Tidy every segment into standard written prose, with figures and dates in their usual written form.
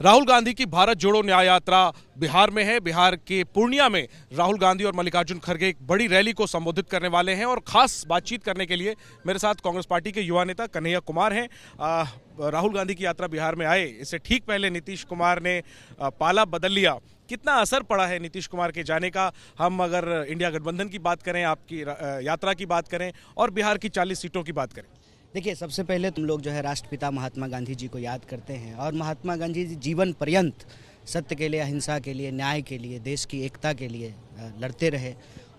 राहुल गांधी की भारत जोड़ो न्याय यात्रा बिहार में है। बिहार के पूर्णिया में राहुल गांधी और मल्लिकार्जुन खड़गे एक बड़ी रैली को संबोधित करने वाले हैं और खास बातचीत करने के लिए मेरे साथ कांग्रेस पार्टी के युवा नेता कन्हैया कुमार हैं। राहुल गांधी की यात्रा बिहार में आए इससे ठीक पहले नीतीश कुमार ने पाला बदल लिया। कितना असर पड़ा है नीतीश कुमार के जाने का? हम अगर इंडिया गठबंधन की बात करें, आपकी यात्रा की बात करें और बिहार की 40 सीटों की बात करें। देखिए, सबसे पहले तुम लोग जो है राष्ट्रपिता महात्मा गांधी जी को याद करते हैं और महात्मा गांधी जी जीवन पर्यंत सत्य के लिए, अहिंसा के लिए, न्याय के लिए, देश की एकता के लिए लड़ते रहे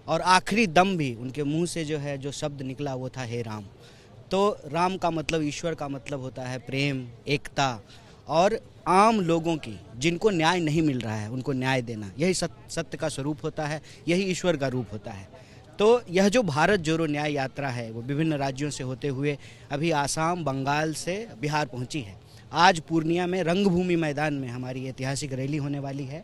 और आखिरी दम भी उनके मुंह से जो शब्द निकला वो था हे राम। तो राम का मतलब, ईश्वर का मतलब होता है प्रेम, एकता और आम लोगों की जिनको न्याय नहीं मिल रहा है उनको न्याय देना। यही सत्य का स्वरूप होता है, यही ईश्वर का रूप होता है। तो यह जो भारत जोड़ो न्याय यात्रा है वो विभिन्न राज्यों से होते हुए अभी आसाम, बंगाल से बिहार पहुंची है। आज पूर्णिया में रंगभूमि मैदान में हमारी ऐतिहासिक रैली होने वाली है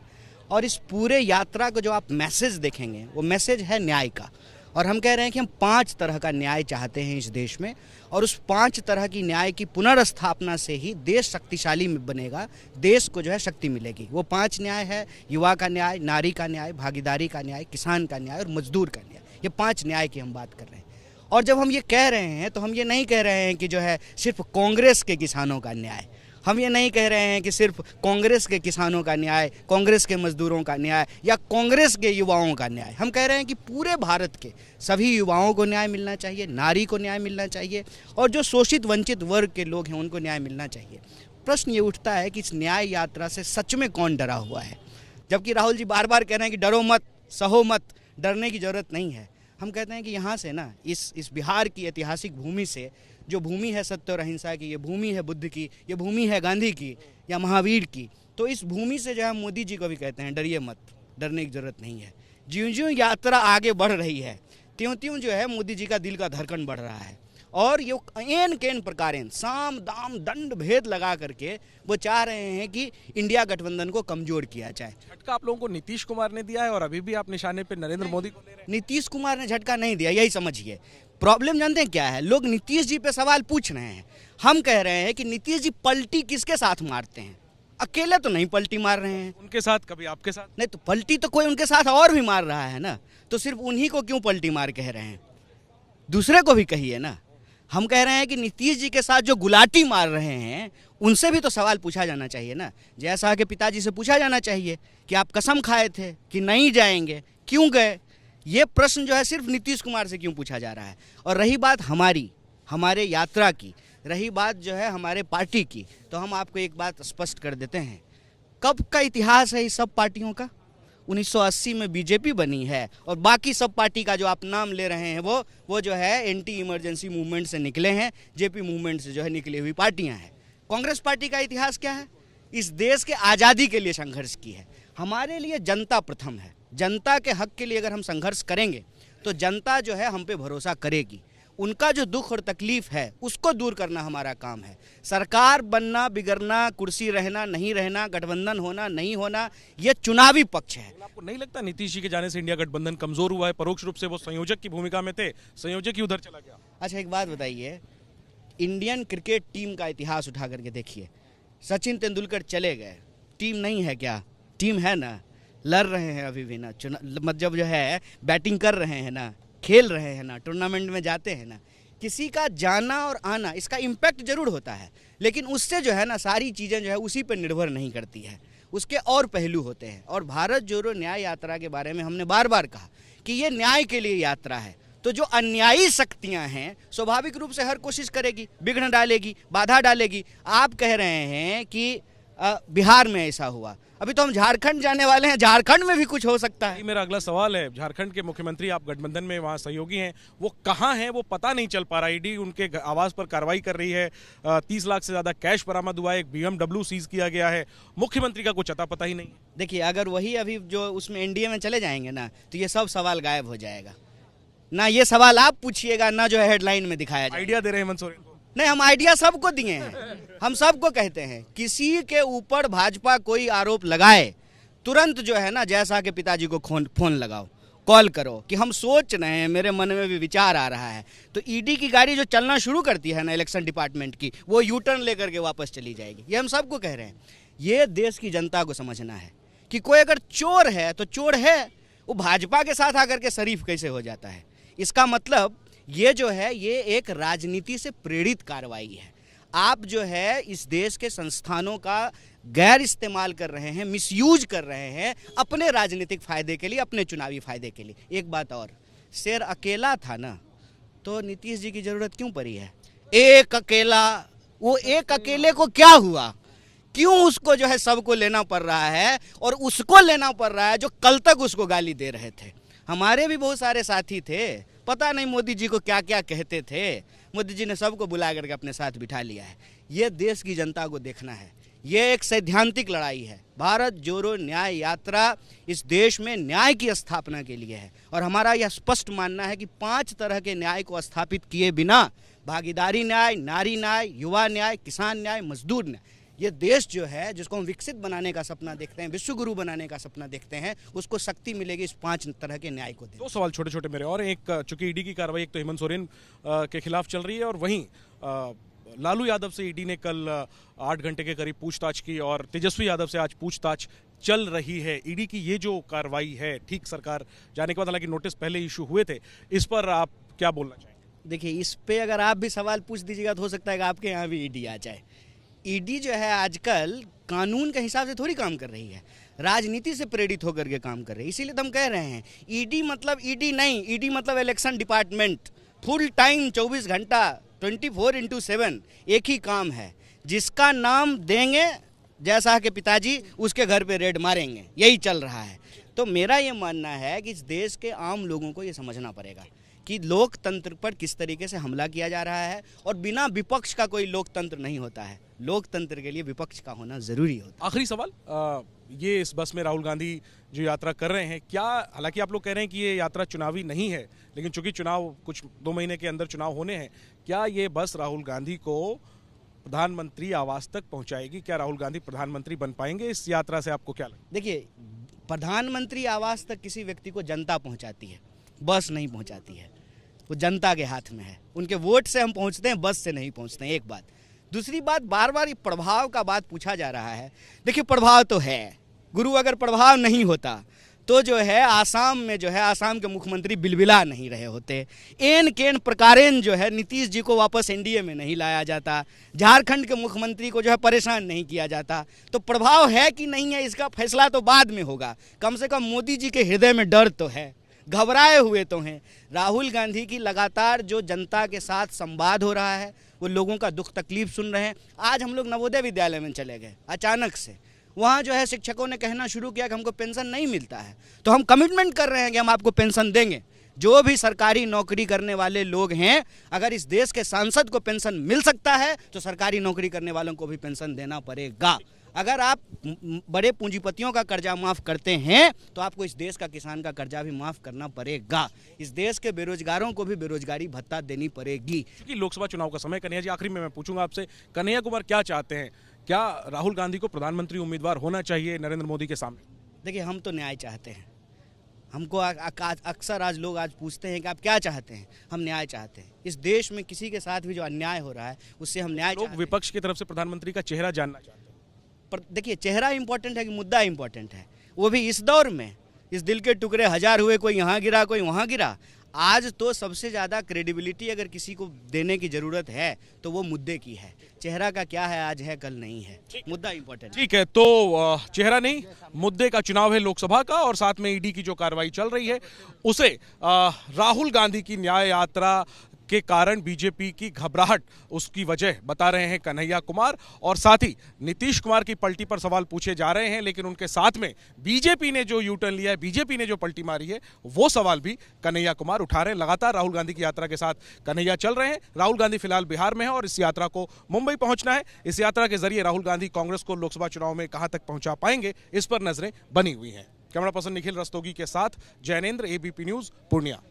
और इस पूरे यात्रा को जो आप मैसेज देखेंगे वो मैसेज है न्याय का। और हम कह रहे हैं कि हम 5 तरह का न्याय चाहते हैं इस देश में और उस 5 तरह की न्याय की पुनर्स्थापना से ही देश शक्तिशाली बनेगा, देश को जो है शक्ति मिलेगी। वो 5 न्याय है: युवा का न्याय, नारी का न्याय, भागीदारी का न्याय, किसान का न्याय और मजदूर का न्याय। ये 5 न्याय की हम बात कर रहे हैं। और जब हम ये कह रहे हैं तो हम ये नहीं कह रहे हैं कि जो है सिर्फ कांग्रेस के किसानों का न्याय, हम ये नहीं कह रहे हैं कि सिर्फ कांग्रेस के किसानों का न्याय, कांग्रेस के मजदूरों का न्याय या कांग्रेस के युवाओं का न्याय। हम कह रहे हैं कि पूरे भारत के सभी युवाओं को न्याय मिलना चाहिए, नारी को न्याय मिलना चाहिए और जो शोषित वंचित वर्ग के लोग हैं उनको न्याय मिलना चाहिए। प्रश्न ये उठता है कि इस न्याय यात्रा से सच में कौन डरा हुआ है? जबकि राहुल जी बार बार कह रहे हैं कि डरो मत, सहो मत, डरने की ज़रूरत नहीं है। हम कहते हैं कि यहाँ से ना इस बिहार की ऐतिहासिक भूमि से, जो भूमि है सत्य और अहिंसा की, ये भूमि है बुद्ध की, ये भूमि है गांधी की या महावीर की, तो इस भूमि से जो है मोदी जी को भी कहते हैं डरिए मत, डरने की ज़रूरत नहीं है। ज्यों ज्यों यात्रा आगे बढ़ रही है त्यों त्यों जो है मोदी जी का दिल का धड़कन बढ़ रहा है और ये एन केन प्रकारेण साम दाम दंड भेद लगा करके वो चाह रहे हैं कि इंडिया गठबंधन को कमजोर किया जाए। झटका आप लोगों को नीतीश कुमार ने दिया है और अभी भी आप निशाने पे नरेंद्र मोदी को दे रहे हैं। नीतीश कुमार ने झटका नहीं दिया, यही समझिए। प्रॉब्लम जानते हैं क्या है? लोग नीतीश जी पे सवाल पूछ रहे हैं। हम कह रहे हैं कि नीतीश जी पलटी किसके साथ मारते हैं? अकेले तो नहीं पलटी मार रहे हैं, उनके साथ, कभी आपके साथ नहीं। तो पलटी तो कोई उनके साथ और भी मार रहा है ना, तो सिर्फ उन्हीं को क्यों पलटी मार कह रहे हैं? दूसरे को भी कहिए ना। हम कह रहे हैं कि नीतीश जी के साथ जो गुलाटी मार रहे हैं उनसे भी तो सवाल पूछा जाना चाहिए ना। जैसा के पिताजी से पूछा जाना चाहिए कि आप कसम खाए थे कि नहीं जाएंगे, क्यों गए? ये प्रश्न जो है सिर्फ नीतीश कुमार से क्यों पूछा जा रहा है? और रही बात हमारे यात्रा की, रही बात जो है हमारे पार्टी की, तो हम आपको एक बात स्पष्ट कर देते हैं। कब का इतिहास है इस सब पार्टियों का? 1980 में बीजेपी बनी है और बाकी सब पार्टी का जो आप नाम ले रहे हैं वो जो है एंटी इमरजेंसी मूवमेंट से निकले हैं, जेपी मूवमेंट से जो है निकली हुई पार्टियां हैं। कांग्रेस पार्टी का इतिहास क्या है? इस देश के आज़ादी के लिए संघर्ष की है। हमारे लिए जनता प्रथम है। जनता के हक के लिए अगर हम संघर्ष करेंगे तो जनता जो है हम पे भरोसा करेगी। उनका जो दुख और तकलीफ है उसको दूर करना हमारा काम है। सरकार बनना, बिगड़ना, कुर्सी रहना, नहीं रहना, गठबंधन होना, नहीं होना, ये चुनावी पक्ष है। आपको नहीं लगता नीतीश जी के जाने से इंडिया गठबंधन कमजोर हुआ है? परोक्ष रूप से वो संयोजक की भूमिका में थे, संयोजक ही उधर चला गया। अच्छा, एक बात बताइए, इंडियन क्रिकेट टीम का इतिहास उठा करके देखिए। सचिन तेंदुलकर चले गए, टीम नहीं है क्या? टीम है ना, लड़ रहे हैं अभी भी ना, मतलब जो है बैटिंग कर रहे हैं ना, खेल रहे हैं ना, टूर्नामेंट में जाते हैं ना। किसी का जाना और आना, इसका इम्पैक्ट जरूर होता है, लेकिन उससे जो है ना सारी चीज़ें जो है उसी पर निर्भर नहीं करती है, उसके और पहलू होते हैं। और भारत जोड़ो न्याय यात्रा के बारे में हमने बार बार कहा कि ये न्याय के लिए यात्रा है। तो जो अन्यायी शक्तियां हैं स्वाभाविक रूप से हर कोशिश करेगी, विघ्न डालेगी, बाधा डालेगी। आप कह रहे हैं कि बिहार में ऐसा हुआ, अभी तो हम झारखंड जाने वाले हैं, झारखंड में भी कुछ हो सकता है। मेरा अगला सवाल है, झारखंड के मुख्यमंत्री, आप गठबंधन में वहाँ सहयोगी हैं, वो कहाँ हैं? वो पता नहीं चल पा रहा। ईडी उनके आवास पर कार्रवाई कर रही है। 30 लाख से ज्यादा कैश बरामद हुआ है, एक BMW सीज किया गया है। मुख्यमंत्री का कुछ अता पता ही नहीं। देखिए, अगर वही अभी जो उसमें एनडीए में चले जाएंगे ना तो ये सब सवाल गायब हो जाएगा ना। ये सवाल आप पूछिएगा ना जो है हेडलाइन में दिखाया जाए। आइडिया दे रहे हैं हेमंत सोरेन को? नहीं, हम आइडिया सबको दिए हैं। हम सबको कहते हैं किसी के ऊपर भाजपा कोई आरोप लगाए तुरंत जो है ना जैसा के पिताजी को फोन लगाओ, कॉल करो कि हम सोच रहे हैं, मेरे मन में भी विचार आ रहा है। तो ईडी की गाड़ी जो चलना शुरू करती है ना इलेक्शन डिपार्टमेंट की, वो यू टर्न लेकर के वापस चली जाएगी। ये हम सबको कह रहे हैं। ये देश की जनता को समझना है कि कोई अगर चोर है तो चोर है, वो भाजपा के साथ आकर के शरीफ कैसे हो जाता है। इसका मतलब ये जो है ये एक राजनीति से प्रेरित कार्रवाई है। आप जो है इस देश के संस्थानों का गैर इस्तेमाल कर रहे हैं, मिसयूज कर रहे हैं अपने राजनीतिक फायदे के लिए, अपने चुनावी फायदे के लिए। एक बात और, शेर अकेला था ना तो नीतीश जी की जरूरत क्यों पड़ी है? एक अकेला, वो एक अकेले को क्या हुआ? क्यों उसको जो है सबको लेना पड़ रहा है, और उसको लेना पड़ रहा है जो कल तक उसको गाली दे रहे थे। हमारे भी बहुत सारे साथी थे, पता नहीं मोदी जी को क्या क्या कहते थे, मोदी जी ने सबको बुला करके अपने साथ बिठा लिया है। ये देश की जनता को देखना है, ये एक सैद्धांतिक लड़ाई है। भारत जोड़ो न्याय यात्रा इस देश में न्याय की स्थापना के लिए है, और हमारा यह स्पष्ट मानना है कि 5 तरह के न्याय को स्थापित किए बिना, भागीदारी न्याय, नारी न्याय, युवा न्याय, किसान न्याय, मजदूर न्याय, ये देश जो है जिसको हम विकसित बनाने का सपना देखते हैं, विश्व गुरु बनाने का सपना देखते हैं, उसको शक्ति मिलेगी इस 5 तरह के न्याय को। 2 सवाल छोटे छोटे मेरे और, एक चूंकि ईडी की कार्रवाई एक तो हेमंत सोरेन के खिलाफ चल रही है, और वहीं लालू यादव से ईडी ने कल 8 घंटे के करीब पूछताछ की, और तेजस्वी यादव से आज पूछताछ चल रही है। ईडी की ये जो कार्रवाई है, ठीक सरकार जाने के बाद, हालांकि नोटिस पहले इशू हुए थे, इस पर आप क्या बोलना चाहेंगे? देखिए, इस पे अगर आप भी सवाल पूछ दीजिएगा तो हो सकता है कि आपके यहाँ भी ईडी आ जाए। ईडी जो है आजकल कानून के हिसाब से थोड़ी काम कर रही है, राजनीति से प्रेरित होकर के काम कर रही है। इसीलिए तो हम कह रहे हैं ईडी मतलब ईडी नहीं, ईडी मतलब इलेक्शन डिपार्टमेंट। फुल टाइम 24 घंटा 24/7 एक ही काम है। जिसका नाम देंगे जैसा के पिताजी, उसके घर पे रेड मारेंगे, यही चल रहा है। तो मेरा ये मानना है कि इस देश के आम लोगों को ये समझना पड़ेगा कि लोकतंत्र पर किस तरीके से हमला किया जा रहा है, और बिना विपक्ष का कोई लोकतंत्र नहीं होता है। लोकतंत्र के लिए विपक्ष का होना जरूरी होता है। आखिरी सवाल, ये इस बस में राहुल गांधी जो यात्रा कर रहे हैं, क्या, हालांकि आप लोग कह रहे हैं कि ये यात्रा चुनावी नहीं है, लेकिन चूंकि चुनाव कुछ 2 महीने के अंदर चुनाव होने हैं, क्या ये बस राहुल गांधी को प्रधानमंत्री आवास तक पहुंचाएगी? क्या राहुल गांधी प्रधानमंत्री बन पाएंगे इस यात्रा से? आपको क्या लगता है? देखिए, प्रधानमंत्री आवास तक किसी व्यक्ति को जनता पहुंचाती है, बस नहीं पहुंचाती है। वो जनता के हाथ में है, उनके वोट से हम पहुंचते हैं, बस से नहीं पहुंचते हैं। एक बात। दूसरी बात, बार बार ये प्रभाव का बात पूछा जा रहा है। देखिए, प्रभाव तो है गुरु, अगर प्रभाव नहीं होता तो जो है आसाम में जो है आसाम के मुख्यमंत्री बिलबिला नहीं रहे होते, एन केन प्रकारेन जो है नीतीश जी को वापस एनडीए में नहीं लाया जाता, झारखंड के मुख्यमंत्री को जो है परेशान नहीं किया जाता। तो प्रभाव है कि नहीं है, इसका फैसला तो बाद में होगा। कम से कम मोदी जी के हृदय में डर तो है, घबराए हुए तो हैं। राहुल गांधी की लगातार जो जनता के साथ संवाद हो रहा है, वो लोगों का दुख तकलीफ सुन रहे हैं। आज हम लोग नवोदय विद्यालय में चले गए अचानक से, वहाँ जो है शिक्षकों ने कहना शुरू किया कि हमको पेंशन नहीं मिलता है, तो हम कमिटमेंट कर रहे हैं कि हम आपको पेंशन देंगे। जो भी सरकारी नौकरी करने वाले लोग हैं, अगर इस देश के सांसद को पेंशन मिल सकता है तो सरकारी नौकरी करने वालों को भी पेंशन देना पड़ेगा। अगर आप बड़े पूंजीपतियों का कर्जा माफ़ करते हैं तो आपको इस देश का किसान का कर्जा भी माफ़ करना पड़ेगा। इस देश के बेरोजगारों को भी बेरोजगारी भत्ता देनी पड़ेगी। क्योंकि लोकसभा चुनाव का समय, कन्हैया जी आखिरी में मैं पूछूंगा आपसे, कन्हैया कुमार क्या चाहते हैं? क्या राहुल गांधी को प्रधानमंत्री उम्मीदवार होना चाहिए नरेंद्र मोदी के सामने? देखिए, हम तो न्याय चाहते हैं। हमको अक्सर आज लोग आज पूछते हैं कि आप क्या चाहते हैं? हम न्याय चाहते हैं। इस देश में किसी के साथ भी जो अन्याय हो रहा है उससे हम न्याय चाहते हैं। लोग विपक्ष की तरफ से प्रधानमंत्री का चेहरा जानना चाहते हैं। पर देखिए, चेहरा इंपॉर्टेंट है कि मुद्दा इंपॉर्टेंट है, वो भी इस दौर में। इस दिल के टुकड़े 1000 हुए, कोई यहाँ गिरा कोई वहाँ गिरा। आज तो सबसे ज़्यादा क्रेडिबिलिटी अगर किसी को देने की ज़रूरत है तो वो मुद्दे की है। चेहरा का क्या है, आज है कल नहीं है, मुद्दा इंपॉर्टेंट। ठीक है, तो चेहरा नहीं, मुद्दे का चुनाव है लोकसभा का, और साथ में ईडी की जो कार्रवाई चल रही है उसे राहुल गांधी की न्याय यात्रा के कारण बीजेपी की घबराहट, उसकी वजह बता रहे हैं कन्हैया कुमार, और साथ ही नीतीश कुमार की पलटी पर सवाल पूछे जा रहे हैं। लेकिन उनके साथ में बीजेपी ने जो यू टर्न लिया है, बीजेपी ने जो पलटी मारी है, वो सवाल भी कन्हैया कुमार उठा रहे हैं। लगातार राहुल गांधी की यात्रा के साथ कन्हैया चल रहे हैं। राहुल गांधी फिलहाल बिहार में है और इस यात्रा को मुंबई पहुंचना है। इस यात्रा के जरिए राहुल गांधी कांग्रेस को लोकसभा चुनाव में कहां तक पहुंचा पाएंगे, इस पर नजरें बनी हुई हैं। कैमरा पर्सन निखिल रस्तोगी के साथ जैनेंद्र, एबीपी न्यूज, पूर्णिया।